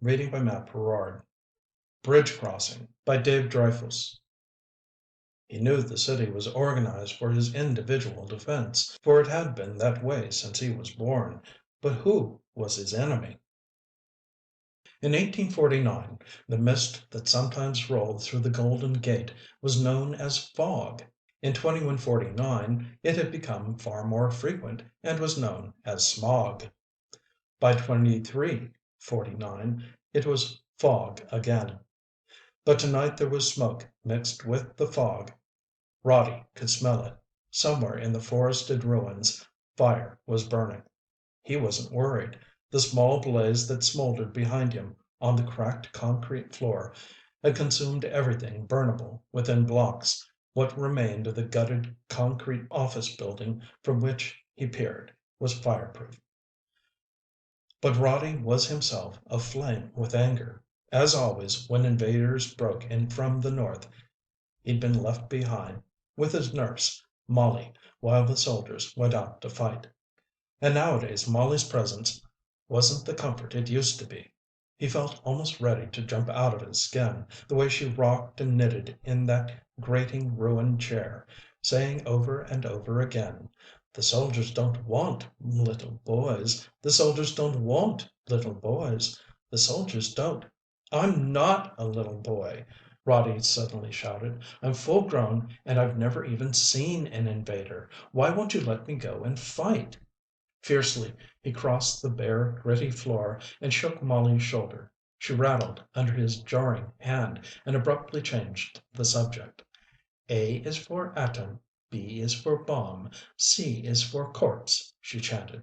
Reading by Matt Perard. Bridge Crossing by Dave Dryfoos. He knew the city was organized for his individual defense, for it had been that way since he was born. But who was his enemy? In 1849, the mist that sometimes rolled through the Golden Gate was known as fog. In 2149, it had become far more frequent and was known as smog. By 2349, it was fog again. But tonight there was smoke mixed with the fog. Roddy could smell it. Somewhere in the forested ruins, fire was burning. He wasn't worried. The small blaze that smoldered behind him on the cracked concrete floor had consumed everything burnable within blocks. What remained of the gutted concrete office building from which he peered was fireproof. But Roddy was himself aflame with anger. As always, when invaders broke in from the north, he'd been left behind with his nurse, Molly, while the soldiers went out to fight. And nowadays Molly's presence wasn't the comfort it used to be. He felt almost ready to jump out of his skin, the way she rocked and knitted in that grating ruined chair, saying over and over again, "The soldiers don't want little boys. The soldiers don't want little boys. The soldiers don't." "I'm not a little boy," Roddy suddenly shouted. "I'm full grown and I've never even seen an invader. Why won't you let me go and fight?" Fiercely he crossed the bare, gritty floor and shook Molly's shoulder. She rattled under his jarring hand and abruptly changed the subject. "A is for atom, B is for bomb, C is for corpse," she chanted.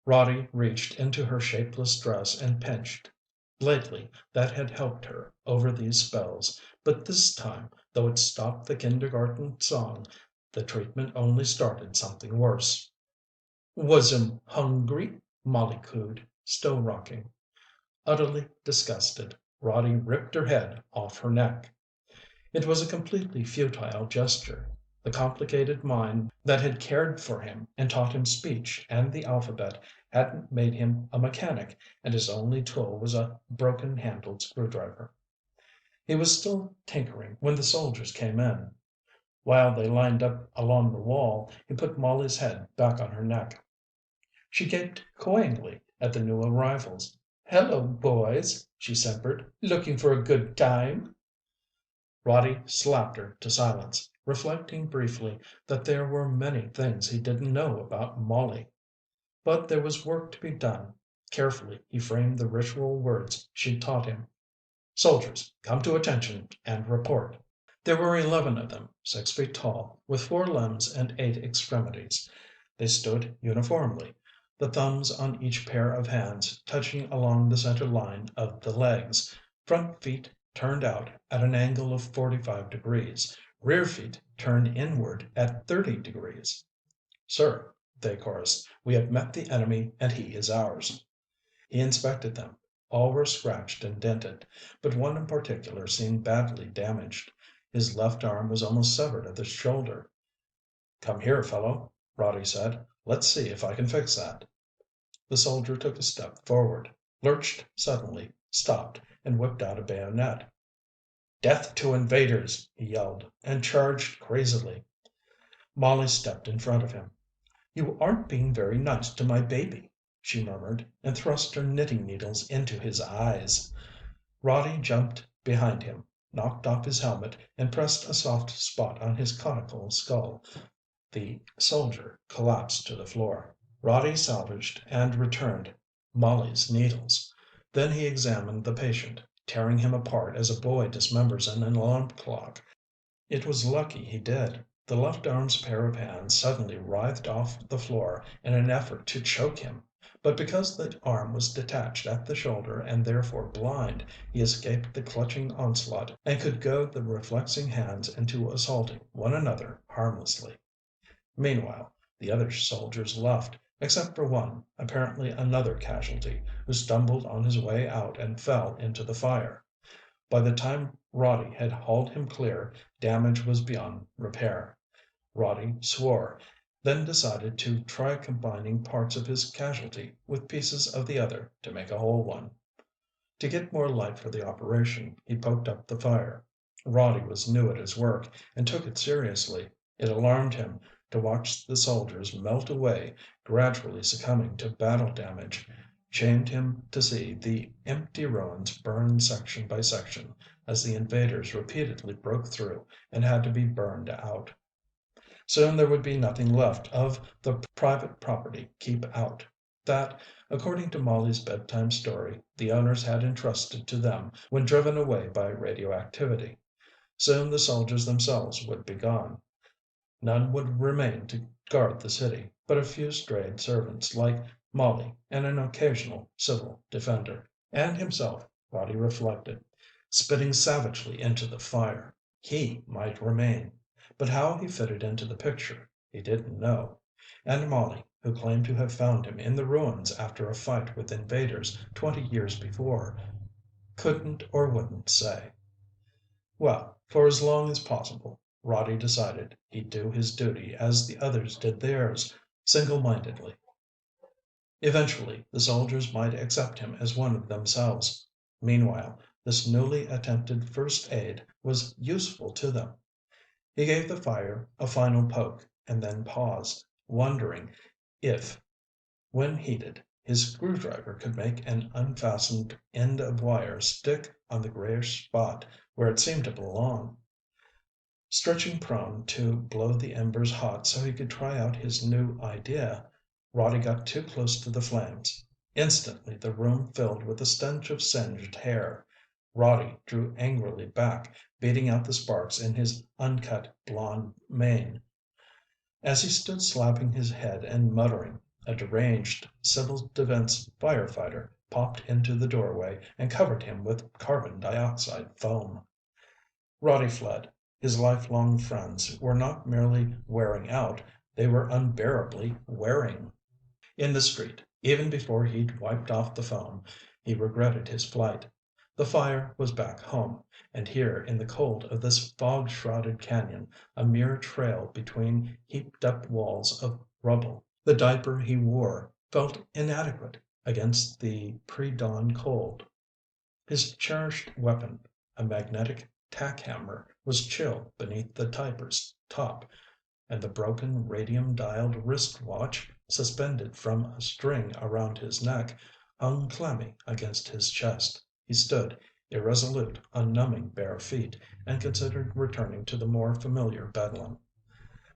Roddy reached into her shapeless dress and pinched. Lately that had helped her over these spells, but this time, though it stopped the kindergarten song, the treatment only started something worse. "Was hungry?" Molly cooed, still rocking. Utterly disgusted, Roddy ripped her head off her neck. It was a completely futile gesture. The complicated mind that had cared for him and taught him speech and the alphabet hadn't made him a mechanic, and his only tool was a broken-handled screwdriver. He was still tinkering when the soldiers came in. While they lined up along the wall, he put Molly's head back on her neck. She gaped coyingly at the new arrivals. "Hello, boys," she simpered. "Looking for a good time?" Roddy slapped her to silence, reflecting briefly that there were many things he didn't know about Molly. But there was work to be done. Carefully he framed the ritual words she'd taught him. "Soldiers, come to attention and report." There were 11 of them, 6 feet tall, with 4 limbs and 8 extremities. They stood uniformly, the thumbs on each pair of hands touching along the center line of the legs, front feet turned out at an angle of 45 degrees, rear feet turned inward at 30 degrees. "Sir," they chorused, "we have met the enemy and he is ours." He inspected them. All were scratched and dented, but one in particular seemed badly damaged. His left arm was almost severed at the shoulder. "Come here, fellow," Roddy said. "Let's see if I can fix that." The soldier took a step forward, lurched suddenly, stopped, and whipped out a bayonet. "Death to invaders!" he yelled, and charged crazily. Molly stepped in front of him. "You aren't being very nice to my baby," she murmured, and thrust her knitting needles into his eyes. Roddy jumped behind him, knocked off his helmet, and pressed a soft spot on his conical skull. The soldier collapsed to the floor. Roddy salvaged and returned Molly's needles. Then he examined the patient, tearing him apart as a boy dismembers an alarm clock. It was lucky he did. The left arm's pair of hands suddenly writhed off the floor in an effort to choke him. But because the arm was detached at the shoulder and therefore blind, he escaped the clutching onslaught and could goad the reflexing hands into assaulting one another harmlessly. Meanwhile, the other soldiers left, except for one, apparently another casualty, who stumbled on his way out and fell into the fire. By the time Roddy had hauled him clear, damage was beyond repair. Roddy swore, then decided to try combining parts of his casualty with pieces of the other to make a whole one. To get more light for the operation, he poked up the fire. Roddy was new at his work and took it seriously. It alarmed him to watch the soldiers melt away, gradually succumbing to battle damage, shamed him to see the empty ruins burn section by section, as the invaders repeatedly broke through and had to be burned out. Soon there would be nothing left of the private property keep out that, according to Molly's bedtime story, the owners had entrusted to them when driven away by radioactivity. Soon the soldiers themselves would be gone. None would remain to guard the city, but a few strayed servants like Molly and an occasional civil defender. And himself, Roddy reflected, spitting savagely into the fire. He might remain. But how he fitted into the picture, he didn't know. And Molly, who claimed to have found him in the ruins after a fight with invaders 20 years before, couldn't or wouldn't say. Well, for as long as possible, Roddy decided he'd do his duty as the others did theirs, single-mindedly. Eventually, the soldiers might accept him as one of themselves. Meanwhile, this newly attempted first aid was useful to them. He gave the fire a final poke and then paused, wondering if, when heated, his screwdriver could make an unfastened end of wire stick on the grayish spot where it seemed to belong. Stretching prone to blow the embers hot so he could try out his new idea, Roddy got too close to the flames. Instantly the room filled with the stench of singed hair. Roddy drew angrily back, beating out the sparks in his uncut blond mane. As he stood slapping his head and muttering, a deranged civil defense firefighter popped into the doorway and covered him with carbon dioxide foam. Roddy fled. His lifelong friends were not merely wearing out, they were unbearably wearing. In the street, even before he'd wiped off the foam, he regretted his flight. The fire was back home, and here in the cold of this fog-shrouded canyon, a mere trail between heaped-up walls of rubble. The diaper he wore felt inadequate against the pre-dawn cold. His cherished weapon, a magnetic tack hammer, was chill beneath the diaper's top, and the broken radium-dialed wrist watch, suspended from a string around his neck, hung clammy against his chest. He stood, irresolute on numbing bare feet, and considered returning to the more familiar bedlam.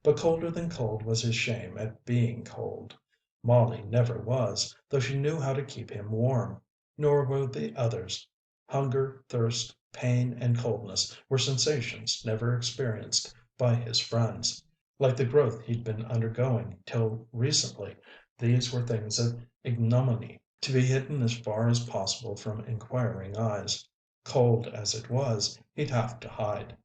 But colder than cold was his shame at being cold. Molly never was, though she knew how to keep him warm. Nor were the others. Hunger, thirst, pain, and coldness were sensations never experienced by his friends. Like the growth he'd been undergoing till recently, these were things of ignominy, to be hidden as far as possible from inquiring eyes. Cold as it was, he'd have to hide.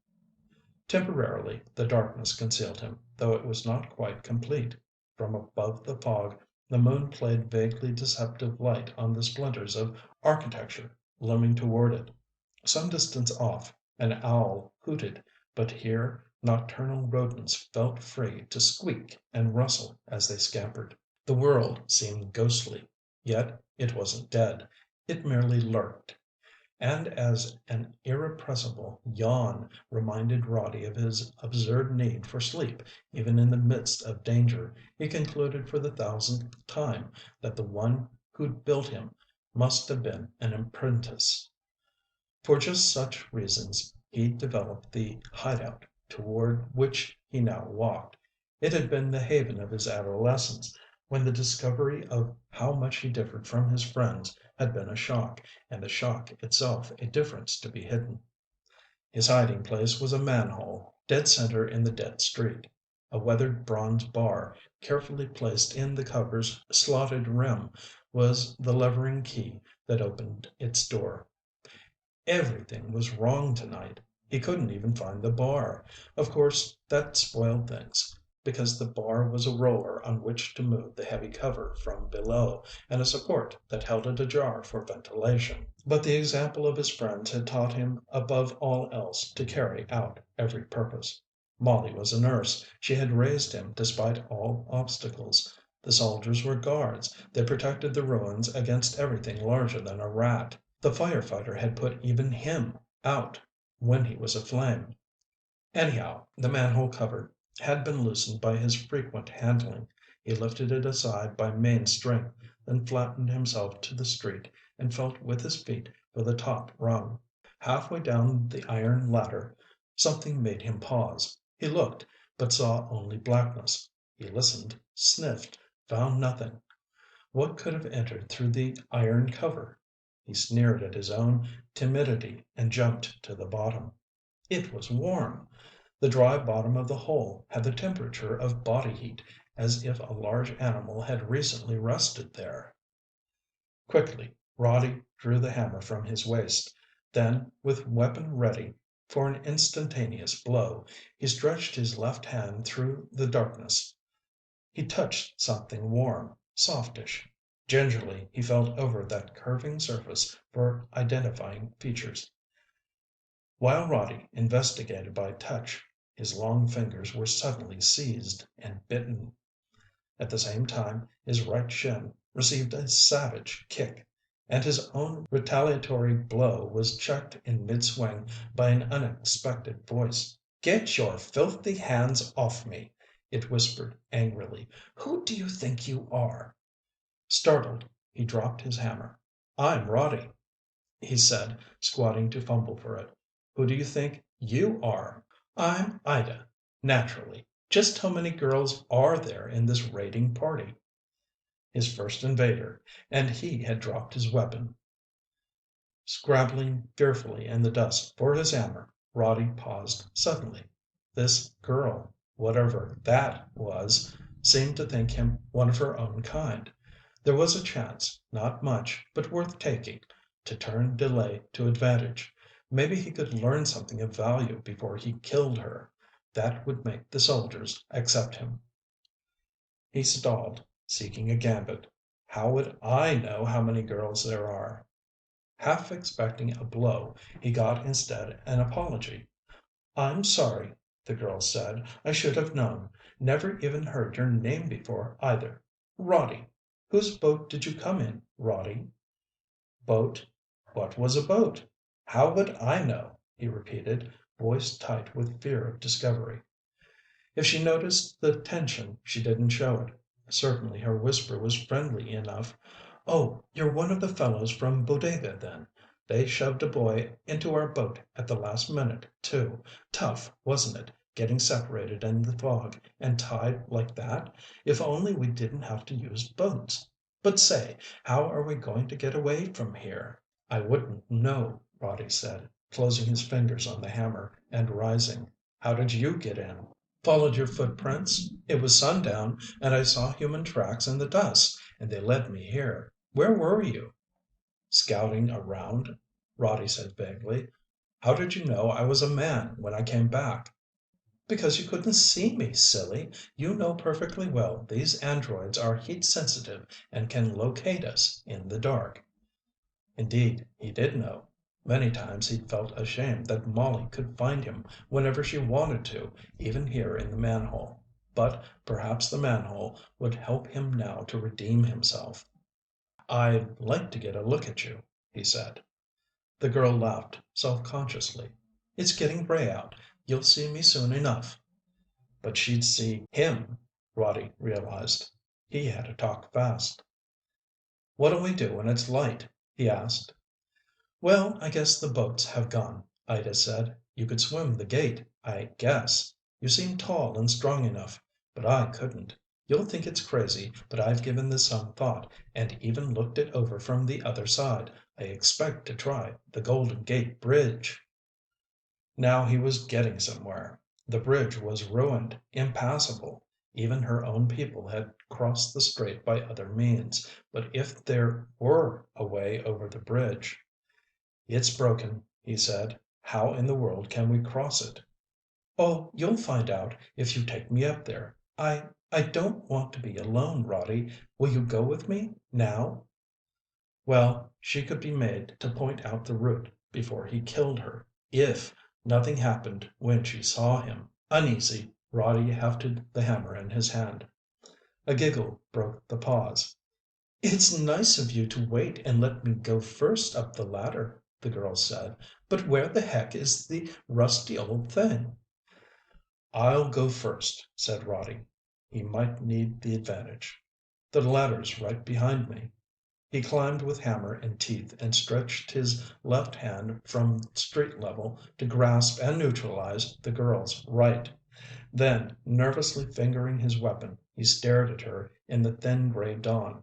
Temporarily the darkness concealed him, though it was not quite complete. From above the fog the moon played vaguely deceptive light on the splinters of architecture looming toward it. Some distance off an owl hooted, but here nocturnal rodents felt free to squeak and rustle as they scampered. The world seemed ghostly, yet it wasn't dead. It merely lurked. And as an irrepressible yawn reminded Roddy of his absurd need for sleep even in the midst of danger, he concluded for the thousandth time that the one who'd built him must have been an apprentice. For just such reasons he'd developed the hideout toward which he now walked. It had been the haven of his adolescence, when the discovery of how much he differed from his friends had been a shock, and the shock itself a difference to be hidden. His hiding place was a manhole, dead center in the dead street. A weathered bronze bar, carefully placed in the cover's slotted rim, was the levering key that opened its door. Everything was wrong tonight. He couldn't even find the bar. Of course, that spoiled things, because the bar was a roller on which to move the heavy cover from below, and a support that held it ajar for ventilation. But the example of his friends had taught him above all else to carry out every purpose. Molly was a nurse. She had raised him despite all obstacles. The soldiers were guards. They protected the ruins against everything larger than a rat. The firefighter had put even him out when he was aflame. Anyhow, the manhole cover had been loosened by his frequent handling. He lifted it aside by main strength, then flattened himself to the street and felt with his feet for the top rung. Halfway down the iron ladder, something made him pause. He looked, but saw only blackness. He listened, sniffed, found nothing. What could have entered through the iron cover? He sneered at his own timidity and jumped to the bottom. It was warm. The dry bottom of the hole had the temperature of body heat, as if a large animal had recently rested there. Quickly, Roddy drew the hammer from his waist. Then, with weapon ready for an instantaneous blow, he stretched his left hand through the darkness. He touched something warm, softish. Gingerly he felt over that curving surface for identifying features. While Roddy investigated by touch, his long fingers were suddenly seized and bitten. At the same time his right shin received a savage kick, and his own retaliatory blow was checked in mid-swing by an unexpected voice. "Get your filthy hands off me!" it whispered angrily. "Who do you think you are?" Startled, he dropped his hammer. "I'm Roddy," he said, squatting to fumble for it. "Who do you think you are?" "I'm Ida, naturally. Just how many girls are there in this raiding party?" His first invader, and he had dropped his weapon. Scrabbling fearfully in the dust for his hammer, Roddy paused suddenly. This girl, whatever that was, seemed to think him one of her own kind. There was a chance, not much, but worth taking, to turn delay to advantage. Maybe he could learn something of value before he killed her. That would make the soldiers accept him. He stalled, seeking a gambit. How would I know how many girls there are? Half expecting a blow, he got instead an apology. "I'm sorry," the girl said. "I should have known. Never even heard your name before, either. Roddy. Whose boat did you come in, Roddy?" "Boat? What was a boat? How would I know?" he repeated, voice tight with fear of discovery. If she noticed the tension, she didn't show it. Certainly her whisper was friendly enough. "Oh, you're one of the fellows from Bodega, then. They shoved a boy into our boat at the last minute, too. Tough, wasn't it, getting separated in the fog and tied like that? If only we didn't have to use boats. But say, how are we going to get away from here?" "I wouldn't know," Roddy said, closing his fingers on the hammer and rising. "How did you get in?" "Followed your footprints. It was sundown, and I saw human tracks in the dust, and they led me here. Where were you?" "Scouting around," Roddy said vaguely. "How did you know I was a man when I came back?" "Because you couldn't see me, silly. You know perfectly well these androids are heat sensitive and can locate us in the dark." Indeed, he did know. Many times he'd felt ashamed that Molly could find him whenever she wanted to, even here in the manhole. But perhaps the manhole would help him now to redeem himself. "I'd like to get a look at you," he said. The girl laughed self-consciously. "It's getting gray out. You'll see me soon enough." But she'd see him, Roddy realized. He had to talk fast. "What'll we do when it's light?" he asked. "Well, I guess the boats have gone," Ida said. "You could swim the gate, I guess. You seem tall and strong enough, but I couldn't. You'll think it's crazy, but I've given this some thought, and even looked it over from the other side. I expect to try the Golden Gate Bridge." Now he was getting somewhere. The bridge was ruined, impassable. Even her own people had crossed the strait by other means. But if there were a way over the bridge— "It's broken," he said. "How in the world can we cross it?" "Oh, you'll find out if you take me up there. I don't want to be alone, Roddy. Will you go with me, now?" Well, she could be made to point out the route before he killed her, if nothing happened when she saw him. Uneasy, Roddy hefted the hammer in his hand. A giggle broke the pause. "It's nice of you to wait and let me go first up the ladder," the girl said. "But where the heck is the rusty old thing?" "I'll go first," said Roddy. He might need the advantage. "The ladder's right behind me." He climbed with hammer and teeth and stretched his left hand from street level to grasp and neutralize the girl's right. Then, nervously fingering his weapon, he stared at her in the thin gray dawn.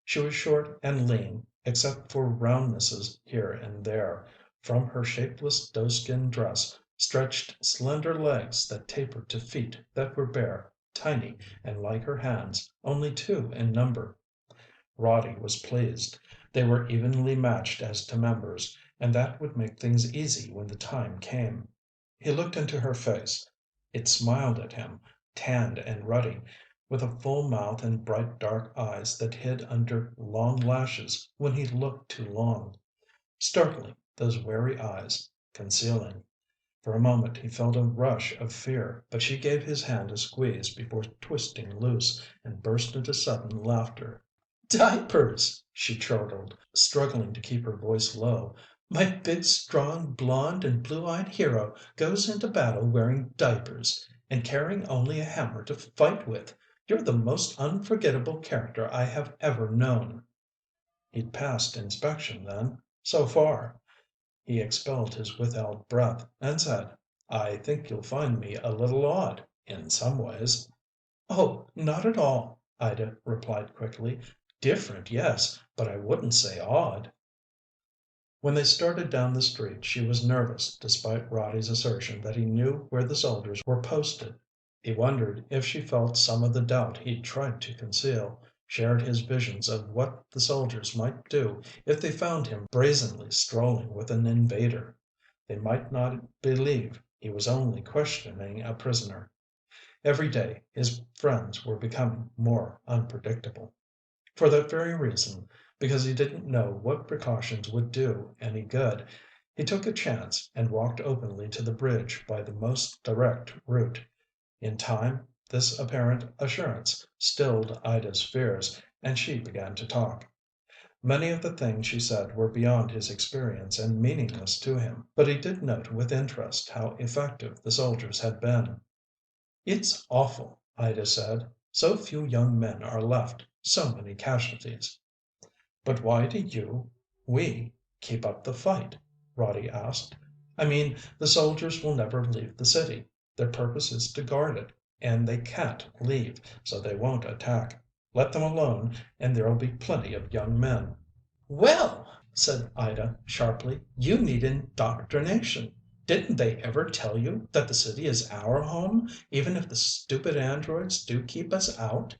She was short and lean, except for roundnesses here and there. From her shapeless doeskin dress stretched slender legs that tapered to feet that were bare, tiny, and like her hands, only two in number. Roddy was pleased. They were evenly matched as to members, and that would make things easy when the time came. He looked into her face. It smiled at him, tanned and ruddy, with a full mouth and bright dark eyes that hid under long lashes when he looked too long. Startling, those wary eyes, concealing. For a moment he felt a rush of fear, but she gave his hand a squeeze before twisting loose, and burst into sudden laughter. "Diapers!" she chortled, struggling to keep her voice low. "My big, strong, blond and blue-eyed hero goes into battle wearing diapers and carrying only a hammer to fight with. You're the most unforgettable character I have ever known." He'd passed inspection then, so far. He expelled his withheld breath and said, "I think you'll find me a little odd, in some ways." "Oh, not at all," Ida replied quickly. "Different, yes, but I wouldn't say odd." When they started down the street she was nervous despite Roddy's assertion that he knew where the soldiers were posted. He wondered if she felt some of the doubt he'd tried to conceal, shared his visions of what the soldiers might do if they found him brazenly strolling with an invader. They might not believe he was only questioning a prisoner. Every day his friends were becoming more unpredictable. For that very reason, because he didn't know what precautions would do any good, he took a chance and walked openly to the bridge by the most direct route. In time, this apparent assurance stilled Ida's fears, and she began to talk. Many of the things she said were beyond his experience and meaningless to him, but he did note with interest how effective the soldiers had been. "It's awful," Ida said. "So few young men are left, so many casualties." "But why do we, keep up the fight?" Roddy asked. "I mean, the soldiers will never leave the city. Their purpose is to guard it, and they can't leave, so they won't attack. Let them alone, and there'll be plenty of young men." "Well," said Ida sharply, "you need indoctrination. Didn't they ever tell you that the city is our home, even if the stupid androids do keep us out?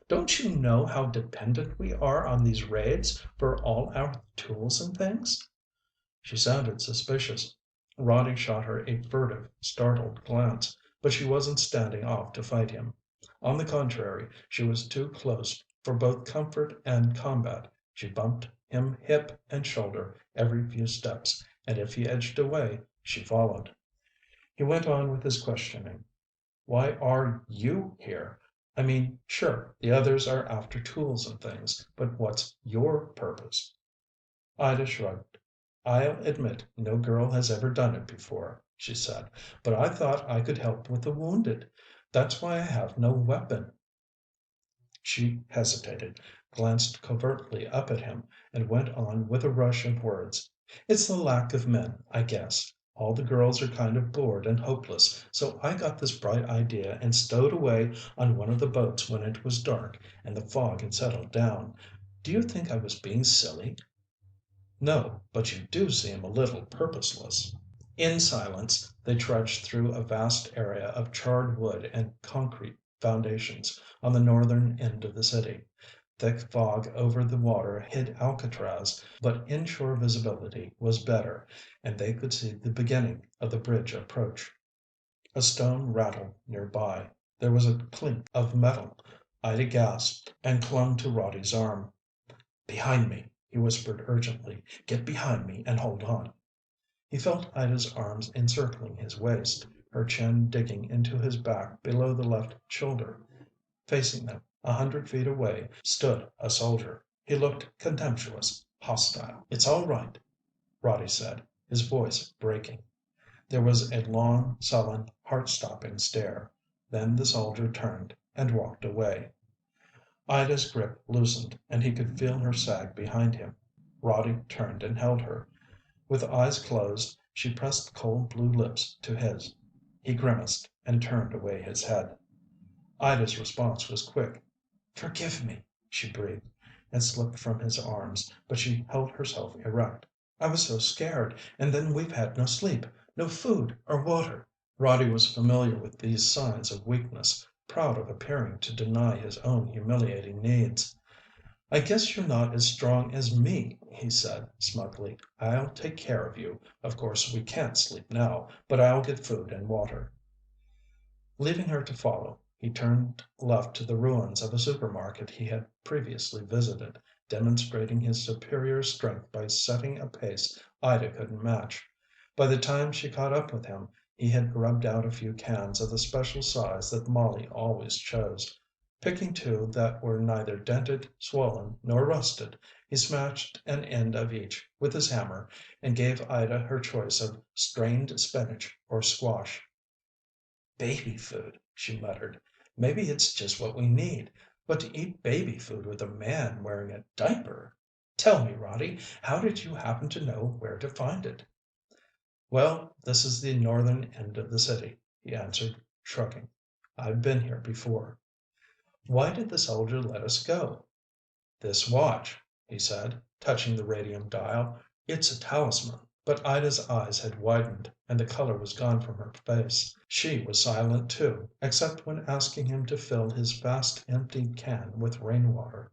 Don't you know how dependent we are on these raids for all our tools and things?" She sounded suspicious. Roddy shot her a furtive, startled glance, but she wasn't standing off to fight him. On the contrary, she was too close for both comfort and combat. She bumped him hip and shoulder every few steps, and if he edged away, she followed. He went on with his questioning. "Why are you here? I mean, sure, the others are after tools and things, but what's your purpose?" Ida shrugged. "I'll admit no girl has ever done it before," she said. "But I thought I could help with the wounded. That's why I have no weapon." She hesitated, glanced covertly up at him, and went on with a rush of words. "It's the lack of men, I guess. All the girls are kind of bored and hopeless, so I got this bright idea and stowed away on one of the boats when it was dark and the fog had settled down. Do you think I was being silly?" "No, but you do seem a little purposeless." In silence they trudged through a vast area of charred wood and concrete foundations on the northern end of the city. Thick fog over the water hid Alcatraz, but inshore visibility was better, and they could see the beginning of the bridge approach. A stone rattled nearby. There was a clink of metal. Ida gasped and clung to Roddy's arm. "Behind me," he whispered urgently. "Get behind me and hold on." He felt Ida's arms encircling his waist, her chin digging into his back below the left shoulder. Facing them, 100 feet away, stood a soldier. He looked contemptuous, hostile. "It's all right," Roddy said, his voice breaking. There was a long, sullen, heart-stopping stare. Then the soldier turned and walked away. Ida's grip loosened and he could feel her sag behind him. Roddy turned and held her. With eyes closed, she pressed cold blue lips to his. He grimaced and turned away his head. Ida's response was quick. "Forgive me," she breathed, and slipped from his arms, but she held herself erect. "I was so scared, and then we've had no sleep, no food or water." Roddy was familiar with these signs of weakness, proud of appearing to deny his own humiliating needs. "I guess you're not as strong as me," he said smugly. "I'll take care of you. Of course we can't sleep now, but I'll get food and water." Leaving her to follow, he turned left to the ruins of a supermarket he had previously visited, demonstrating his superior strength by setting a pace Ida couldn't match. By the time she caught up with him, he had grubbed out a few cans of the special size that Molly always chose. Picking two that were neither dented, swollen, nor rusted, he smashed an end of each with his hammer and gave Ida her choice of strained spinach or squash. "Baby food," she muttered. "Maybe it's just what we need. But to eat baby food with a man wearing a diaper! Tell me, Roddy, how did you happen to know where to find it?" "Well, this is the northern end of the city," he answered, shrugging. "I've been here before." "Why did the soldier let us go?" "This watch," he said, touching the radium dial. "It's a talisman." But Ida's eyes had widened and the color was gone from her face. She was silent too, except when asking him to fill his fast emptied can with rainwater.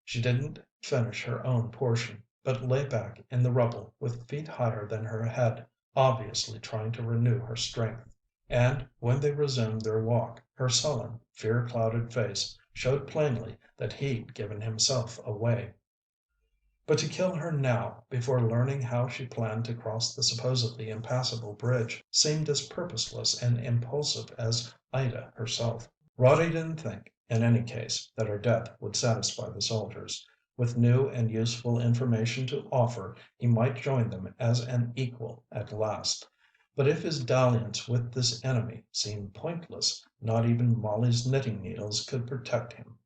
She didn't finish her own portion, but lay back in the rubble with feet higher than her head, obviously trying to renew her strength. And when they resumed their walk, her sullen, fear-clouded face showed plainly that he'd given himself away. But to kill her now, before learning how she planned to cross the supposedly impassable bridge, seemed as purposeless and impulsive as Ida herself. Roddy didn't think, in any case, that her death would satisfy the soldiers. With new and useful information to offer, he might join them as an equal at last. But if his dalliance with this enemy seemed pointless, not even Molly's knitting needles could protect him.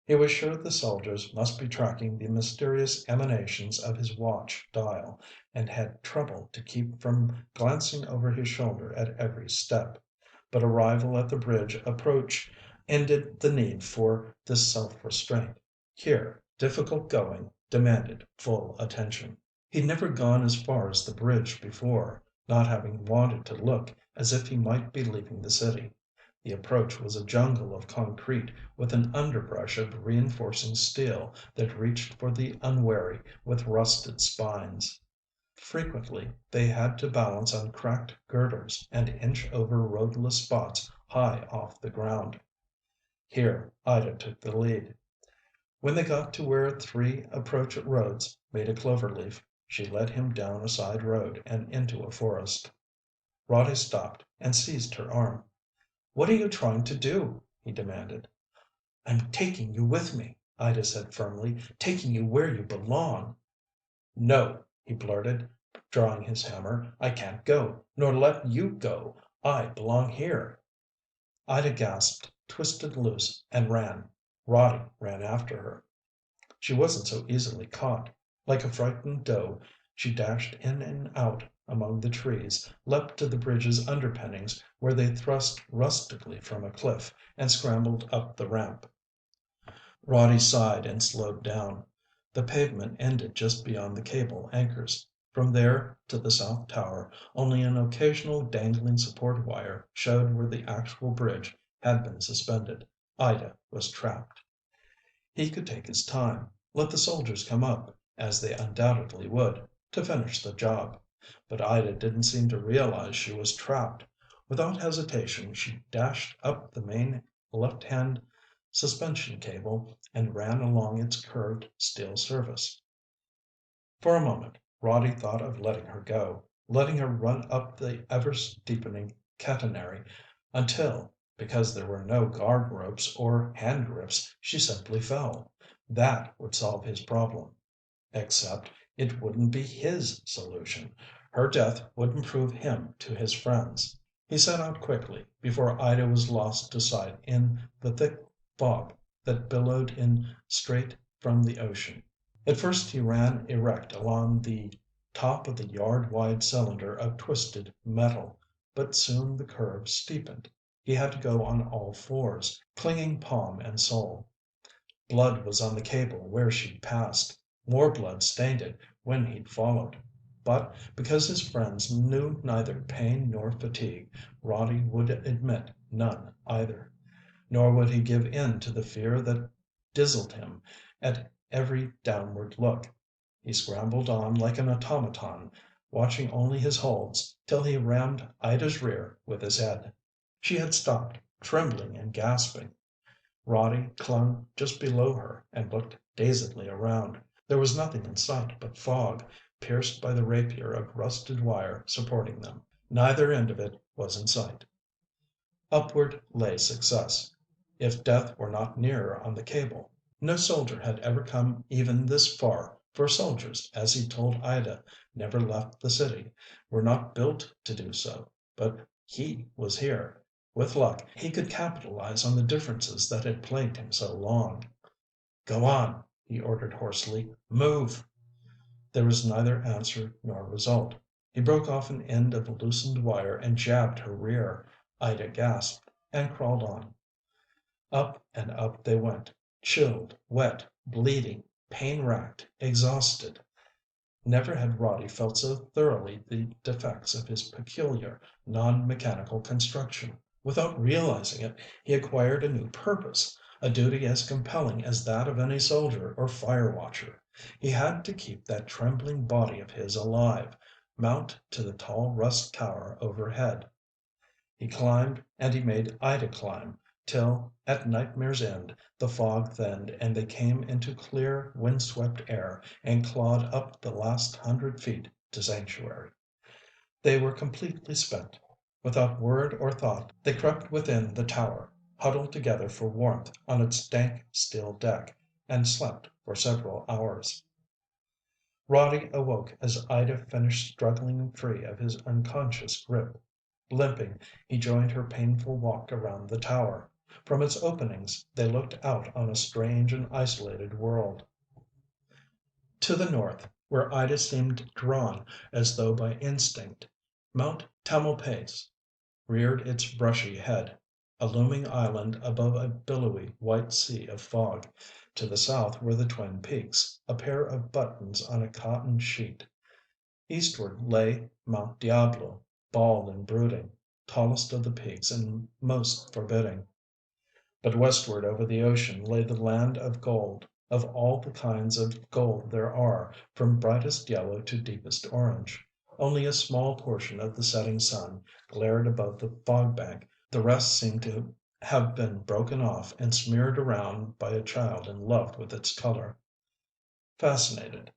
He was sure the soldiers must be tracking the mysterious emanations of his watch dial, and had trouble to keep from glancing over his shoulder at every step. But arrival at the bridge approach ended the need for this self-restraint. Here, difficult going demanded full attention. He'd never gone as far as the bridge before, not having wanted to look as if he might be leaving the city. The approach was a jungle of concrete with an underbrush of reinforcing steel that reached for the unwary with rusted spines. Frequently they had to balance on cracked girders and inch over roadless spots high off the ground. Here Ida took the lead. When they got to where three approach roads made a cloverleaf, she led him down a side road and into a forest. Roddy stopped and seized her arm. "What are you trying to do?" he demanded. "I'm taking you with me," Ida said firmly. "Taking you where you belong." "No," he blurted, drawing his hammer. "I can't go, nor let you go. I belong here." Ida gasped, twisted loose, and ran. Roddy ran after her. She wasn't so easily caught. Like a frightened doe, she dashed in and out among the trees, leapt to the bridge's underpinnings where they thrust rustically from a cliff, and scrambled up the ramp. Roddy sighed and slowed down. The pavement ended just beyond the cable anchors. From there to the south tower, only an occasional dangling support wire showed where the actual bridge had been suspended. Ida was trapped. He could take his time, let the soldiers come up, as they undoubtedly would, to finish the job. But Ida didn't seem to realize she was trapped. Without hesitation she dashed up the main left-hand suspension cable and ran along its curved steel surface. For a moment Roddy thought of letting her go, letting her run up the ever-steepening catenary until, because there were no guard ropes or hand grips, she simply fell. That would solve his problem. Except it wouldn't be his solution. Her death wouldn't prove him to his friends. He set out quickly, before Ida was lost to sight in the thick fog that billowed in straight from the ocean. At first he ran erect along the top of the yard-wide cylinder of twisted metal, but soon the curve steepened. He had to go on all fours, clinging palm and sole. Blood was on the cable where she'd passed. More blood stained it when he'd followed. But because his friends knew neither pain nor fatigue, Roddy would admit none either. Nor would he give in to the fear that dizzled him at every downward look. He scrambled on like an automaton, watching only his holds, till he rammed Ida's rear with his head. She had stopped, trembling and gasping. Roddy clung just below her and looked dazedly around. There was nothing in sight but fog, pierced by the rapier of rusted wire supporting them. Neither end of it was in sight. Upward lay success, if death were not nearer on the cable. No soldier had ever come even this far, for soldiers, as he told Ida, never left the city, were not built to do so. But he was here. With luck, he could capitalize on the differences that had plagued him so long. "Go on," he ordered hoarsely. "Move." There was neither answer nor result. He broke off an end of loosened wire and jabbed her rear. Ida gasped, and crawled on. Up and up they went, chilled, wet, bleeding, pain-racked, exhausted. Never had Roddy felt so thoroughly the defects of his peculiar, non-mechanical construction. Without realizing it, he acquired a new purpose, a duty as compelling as that of any soldier or fire watcher. He had to keep that trembling body of his alive, mount to the tall rust tower overhead. He climbed and he made Ida climb, till, at nightmare's end, the fog thinned and they came into clear, wind-swept air and clawed up the last 100 feet to sanctuary. They were completely spent. Without word or thought they crept within the tower, huddled together for warmth on its dank steel deck, and slept for several hours. Roddy awoke as Ida finished struggling free of his unconscious grip. Limping, he joined her painful walk around the tower. From its openings they looked out on a strange and isolated world. To the north, where Ida seemed drawn as though by instinct, Mount Tamalpais reared its brushy head, a looming island above a billowy white sea of fog. To the south were the Twin Peaks, a pair of buttons on a cotton sheet. Eastward lay Mount Diablo, bald and brooding, tallest of the peaks and most forbidding. But westward over the ocean lay the land of gold, of all the kinds of gold there are, from brightest yellow to deepest orange. Only a small portion of the setting sun glared above the fog bank. The rest seemed to have been broken off and smeared around by a child in love with its color. Fascinated,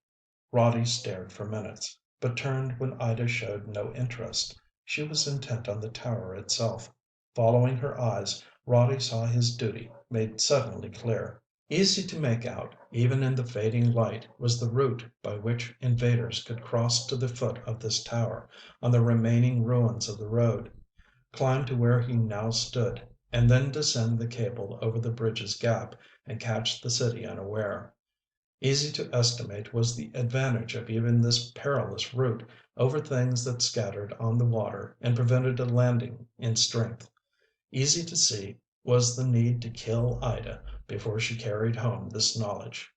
Roddy stared for minutes, but turned when Ida showed no interest. She was intent on the tower itself. Following her eyes, Roddy saw his duty made suddenly clear. Easy to make out, even in the fading light, was the route by which invaders could cross to the foot of this tower, on the remaining ruins of the road, climb to where he now stood, and then descend the cable over the bridge's gap and catch the city unaware. Easy to estimate was the advantage of even this perilous route over things that scattered on the water and prevented a landing in strength. Easy to see was the need to kill Ida before she carried home this knowledge.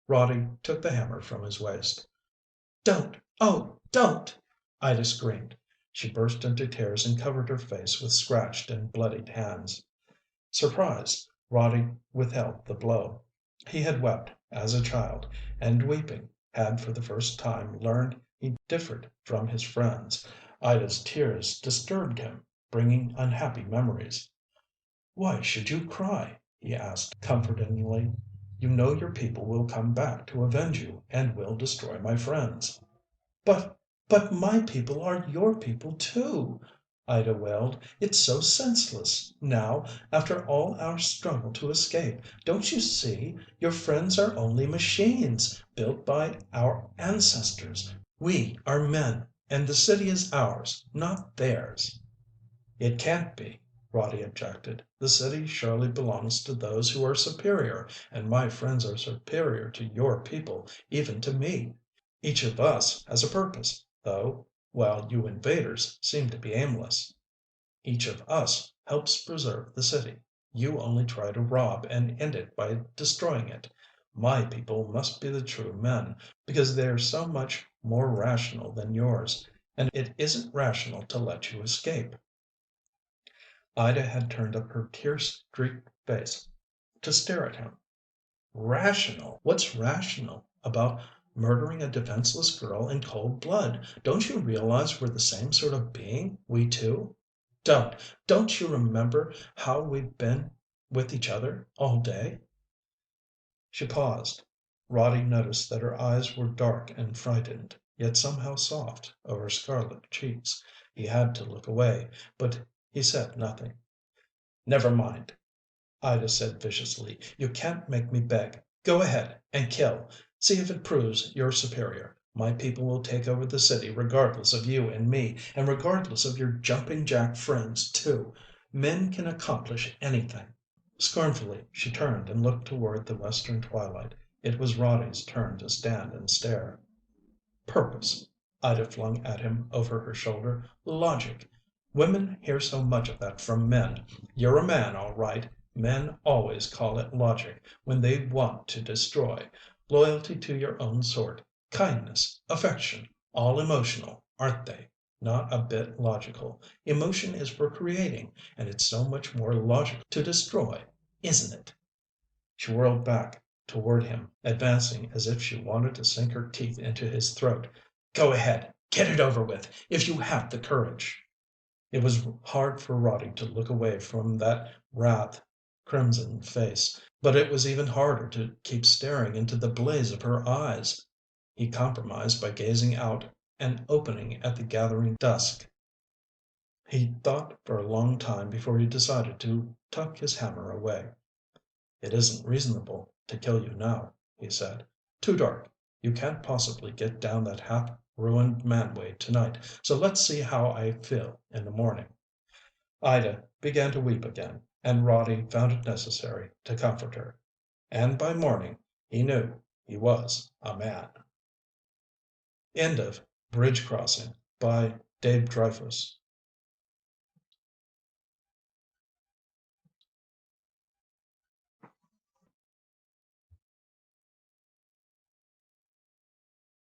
Roddy took the hammer from his waist. "Don't! Oh, don't!" Ida screamed. She burst into tears and covered her face with scratched and bloodied hands. Surprised, Roddy withheld the blow. He had wept as a child, and weeping, had for the first time learned he differed from his friends. Ida's tears disturbed him, bringing unhappy memories. "Why should you cry?" he asked comfortingly. "You know your people will come back to avenge you and will destroy my friends." "But my people are your people too!" Ida wailed. "It's so senseless. Now, after all our struggle to escape, don't you see? Your friends are only machines, built by our ancestors. We are men, and the city is ours, not theirs." "It can't be," Roddy objected. "The city surely belongs to those who are superior, and my friends are superior to your people, even to me. Each of us has a purpose, though, while you invaders seem to be aimless. Each of us helps preserve the city. You only try to rob and end it by destroying it. My people must be the true men, because they're so much more rational than yours, and it isn't rational to let you escape." Ida had turned up her tear-streaked face to stare at him. "Rational? What's rational about murdering a defenseless girl in cold blood? Don't you realize we're the same sort of being, we two? Don't you remember how we've been with each other all day?" She paused. Roddy noticed that her eyes were dark and frightened, yet somehow soft over scarlet cheeks. He had to look away, but he said nothing. "Never mind," Ida said viciously. "You can't make me beg. Go ahead and kill. See if it proves you're superior. My people will take over the city regardless of you and me, and regardless of your jumping jack friends, too. Men can accomplish anything." Scornfully she turned and looked toward the western twilight. It was Roddy's turn to stand and stare. "Purpose," Ida flung at him over her shoulder. "Logic. Women hear so much of that from men. You're a man, all right. Men always call it logic when they want to destroy. Loyalty to your own sort, kindness, affection, all emotional, aren't they? Not a bit logical. Emotion is for creating, and it's so much more logical to destroy, isn't it?" She whirled back toward him, advancing as if she wanted to sink her teeth into his throat. "Go ahead, get it over with, if you have the courage." It was hard for Roddy to look away from that wrath crimsoned face, but it was even harder to keep staring into the blaze of her eyes. He compromised by gazing out an opening at the gathering dusk. He thought for a long time before he decided to tuck his hammer away. "It isn't reasonable to kill you now," he said. "Too dark. You can't possibly get down that half-ruined manway tonight, so let's see how I feel in the morning." Ida began to weep again, and Roddy found it necessary to comfort her. And by morning he knew he was a man. End of Bridge Crossing by Dave Dryfoos.